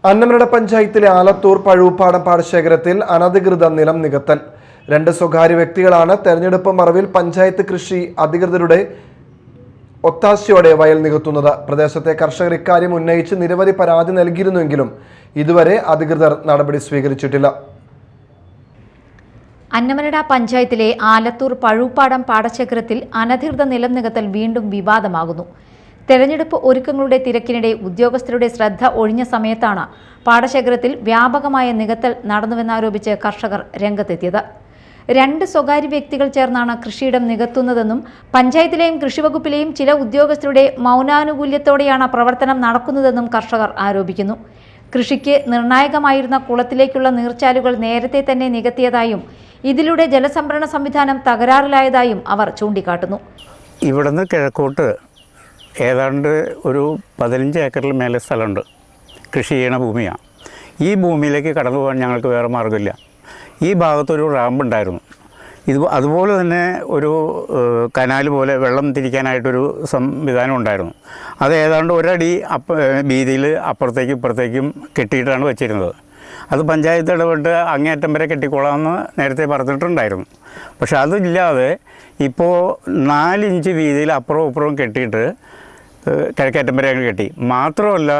അന്നമനട പഞ്ചായത്തിലെ ആലത്തൂർ പഴൂപ്പാടം പാടശേഖരത്തിൽ അനധികൃത നിലം നികത്തൽ. 2 സ്വകാര്യ വ്യക്തികളാണ് തെരഞ്ഞെടുപ്പ് മറവിൽ പഞ്ചായത്ത് കൃഷി അധികൃതരുടെ ഒത്താശയോടെ വയൽ നികത്തുന്നത്. പ്രദേശത്തെ കർഷകർ ഇക്കാര്യം ഉന്നയിച്ച് നിരവധി പരാതി നൽകിയിരുന്നെങ്കിലും ഇതുവരെ അധികൃതർ നടപടി സ്വീകരിച്ചിട്ടില്ല. അന്നമനട പഞ്ചായത്തിലെ ആലത്തൂർ പഴൂപ്പാടം പാടശേഖരത്തിൽ അനധികൃത നിലം നികത്തൽ വീണ്ടും വിവാദമാകുന്നു. തെരഞ്ഞെടുപ്പ് ഒരുക്കങ്ങളുടെ തിരക്കിനിടെ ഉദ്യോഗസ്ഥരുടെ ശ്രദ്ധ ഒഴിഞ്ഞ സമയത്താണ് പാടശേഖരത്തിൽ വ്യാപകമായ നികത്തൽ നടന്നുവെന്നാരോപിച്ച് കർഷകർ രംഗത്തെത്തിയത്. 2 സ്വകാര്യ വ്യക്തികൾ ചേർന്നാണ് കൃഷിയിടം നികത്തുന്നതെന്നും പഞ്ചായത്തിലെയും കൃഷിവകുപ്പിലെയും ചില ഉദ്യോഗസ്ഥരുടെ മൗനാനുകൂല്യത്തോടെയാണ് പ്രവർത്തനം നടക്കുന്നതെന്നും കർഷകർ ആരോപിക്കുന്നു. കൃഷിക്ക് നിർണായകമായിരുന്ന കുളത്തിലേക്കുള്ള നീർച്ചാലുകൾ നേരത്തെ തന്നെ നികത്തിയതായും ഇതിലൂടെ ജലസംഭരണ സംവിധാനം തകരാറിലായതായും അവർ ചൂണ്ടിക്കാട്ടുന്നു. ഇവിടുന്ന് കിഴക്കോട്ട് ഏതാണ്ട് ഒരു 15 ഏക്കറിൽ മേലെ സ്ഥലമുണ്ട്. കൃഷി ചെയ്യണ ഭൂമിയാണ്. ഈ ഭൂമിയിലേക്ക് കടന്നു പോകാൻ ഞങ്ങൾക്ക് വേറെ മാർഗ്ഗമില്ല. ഈ ഭാഗത്തൊരു റാമ്പുണ്ടായിരുന്നു. അതുപോലെ തന്നെ ഒരു കനാൽ പോലെ വെള്ളം തിരിക്കാനായിട്ടൊരു സംവിധാനം ഉണ്ടായിരുന്നു. അത് ഏതാണ്ട് ഒരടി വീതിയിൽ അപ്പുറത്തേക്കും ഇപ്പുറത്തേക്കും കെട്ടിയിട്ടാണ് വെച്ചിരുന്നത്. അത് പഞ്ചായത്ത് ഇടപെട്ട് അങ്ങേയറ്റം വരെ കെട്ടിക്കൊള്ളാമെന്ന് നേരത്തെ പറഞ്ഞിട്ടുണ്ടായിരുന്നു. പക്ഷെ അതില്ലാതെ ഇപ്പോൾ 4 ഇഞ്ച് വീതിയിൽ അപ്പുറവും ഇപ്പുറവും കെട്ടിയിട്ട് കിഴക്കേറ്റം വരെ അങ്ങ് കെട്ടി. മാത്രമല്ല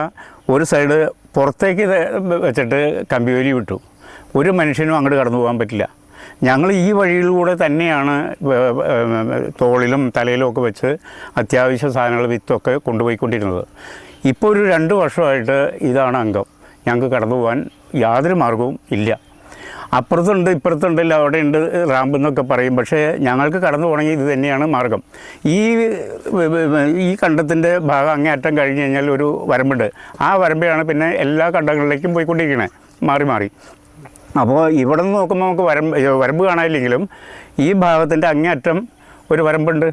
ഒരു സൈഡ് പുറത്തേക്ക് വെച്ചിട്ട് കമ്പിവേലി വിട്ടു. ഒരു മനുഷ്യനും അങ്ങോട്ട് കടന്നു പോകാൻ പറ്റില്ല. ഞങ്ങൾ ഈ വഴിയിലൂടെ തന്നെയാണ് തോളിലും തലയിലും ഒക്കെ വെച്ച് അത്യാവശ്യ സാധനങ്ങൾ വിത്തൊക്കെ കൊണ്ടുപോയിക്കൊണ്ടിരുന്നത്. ഇപ്പോൾ ഒരു 2 വർഷമായിട്ട് ഇതാണ് അംഗം. ഞങ്ങൾക്ക് കടന്നു പോകാൻ യാതൊരു മാർഗവും ഇല്ല. അപ്പുറത്തുണ്ട് ഇപ്പുറത്തുണ്ട് അവിടെയുണ്ട് റാമ്പ് എന്നൊക്കെ പറയും. പക്ഷേ ഞങ്ങൾക്ക് കടന്നു പോകണമെങ്കിൽ ഇത് തന്നെയാണ് മാർഗം. ഈ കണ്ടത്തിൻ്റെ ഭാഗം അങ്ങേയറ്റം കഴിഞ്ഞ് കഴിഞ്ഞാൽ ഒരു വരമ്പുണ്ട്. ആ വരമ്പയാണ് പിന്നെ എല്ലാ കണ്ടങ്ങളിലേക്കും പോയിക്കൊണ്ടിരിക്കണേ, മാറി മാറി. അപ്പോൾ ഇവിടെ നിന്ന് നോക്കുമ്പോൾ നമുക്ക് വരമ്പ് കാണാനില്ലെങ്കിലും ഈ ഭാഗത്തിൻ്റെ അങ്ങേയറ്റം ഒരു വരമ്പുണ്ട്.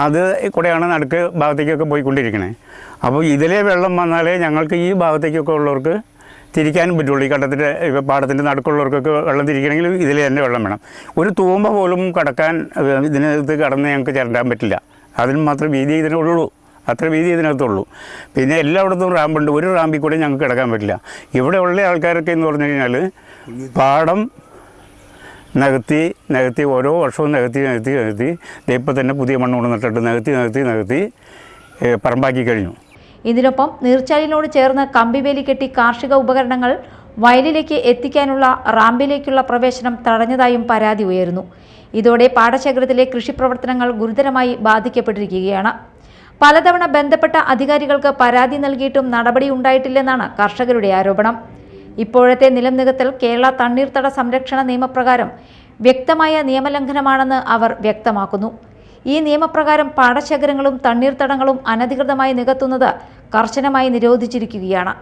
അത് കൂടെയാണ് നടുക്ക് ഭാഗത്തേക്കൊക്കെ പോയിക്കൊണ്ടിരിക്കണേ. അപ്പോൾ ഇതിലെ വെള്ളം വന്നാലേ ഞങ്ങൾക്ക് ഈ ഭാഗത്തേക്കൊക്കെ ഉള്ളവർക്ക് തിരിക്കാനും പറ്റുള്ളൂ. ഈ കണ്ടത്തിൻ്റെ പാടത്തിൻ്റെ നടുക്കുള്ളവർക്കൊക്കെ വെള്ളം തിരിക്കണമെങ്കിൽ ഇതിൽ തന്നെ വെള്ളം വേണം. ഒരു തൂമ്പ പോലും കടക്കാൻ ഇതിനകത്ത് കടന്ന് ഞങ്ങൾക്ക് ചിരണ്ടാൻ പറ്റില്ല. അതിന് മാത്രം വീതി ഇതിനുള്ളൂ, അത്ര വീതി ഇതിനകത്തുള്ളൂ. പിന്നെ എല്ലായിടത്തും റാമ്പുണ്ട്. ഒരു റാമ്പിൽ കൂടെ ഞങ്ങൾക്ക് കിടക്കാൻ പറ്റില്ല. ഇവിടെ ഉള്ള ആൾക്കാരൊക്കെ എന്ന് പറഞ്ഞു കഴിഞ്ഞാൽ പാടം നികത്തി ഓരോ വർഷവും നികത്തി ഇപ്പം തന്നെ പുതിയ മണ്ണ് കൊണ്ട് നട്ടിട്ട് നികത്തി പറമ്പാക്കി കഴിഞ്ഞു. ഇതിനൊപ്പം നീർച്ചാലിനോട് ചേർന്ന് കമ്പിവേലി കെട്ടി കാർഷിക ഉപകരണങ്ങൾ വയലിലേക്ക് എത്തിക്കാനുള്ള റാമ്പിലേക്കുള്ള പ്രവേശനം തടഞ്ഞതായും പരാതി ഉയരുന്നു. ഇതോടെ പാടശേഖരത്തിലെ കൃഷിപ്രവർത്തനങ്ങൾ ഗുരുതരമായി ബാധിക്കപ്പെട്ടിരിക്കുകയാണ്. പലതവണ ബന്ധപ്പെട്ട അധികാരികൾക്ക് പരാതി നൽകിയിട്ടും നടപടിയുണ്ടായിട്ടില്ലെന്നാണ് കർഷകരുടെ ആരോപണം. ഇപ്പോഴത്തെ നിലം നികത്തൽ കേരള തണ്ണീർത്തട സംരക്ഷണ നിയമപ്രകാരം വ്യക്തമായ നിയമലംഘനമാണെന്ന് അവർ വ്യക്തമാക്കുന്നു. ഈ നിയമപ്രകാരം പാടശേഖരങ്ങളും തണ്ണീർത്തടങ്ങളും അനധികൃതമായി നികത്തുന്നത് കർശനമായി നിരോധിച്ചിരിക്കുകയാണ്.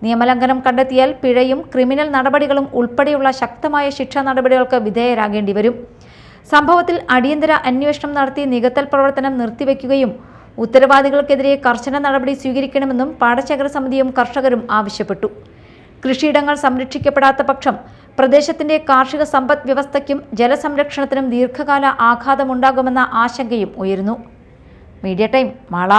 നിയമലംഘനം കണ്ടെത്തിയാൽ പിഴയും ക്രിമിനൽ നടപടികളും ഉൾപ്പെടെയുള്ള ശക്തമായ ശിക്ഷാ നടപടികൾക്ക് വിധേയരാകേണ്ടി വരും. സംഭവത്തിൽ അടിയന്തര അന്വേഷണം നടത്തി നികത്തൽ പ്രവർത്തനം നിർത്തിവെക്കുകയും ഉത്തരവാദികൾക്കെതിരെ കർശന നടപടി സ്വീകരിക്കണമെന്നും പാടശേഖര സമിതിയും കർഷകരും ആവശ്യപ്പെട്ടു. കൃഷിയിടങ്ങൾ സംരക്ഷിക്കപ്പെടാത്ത പക്ഷം പ്രദേശത്തിന്റെ കാർഷിക സമ്പദ് വ്യവസ്ഥയ്ക്കും ജലസംരക്ഷണത്തിനും ദീർഘകാല ആഘാതമുണ്ടാകുമെന്ന ആശങ്കയും ഉയരുന്നു. Media time, Mala.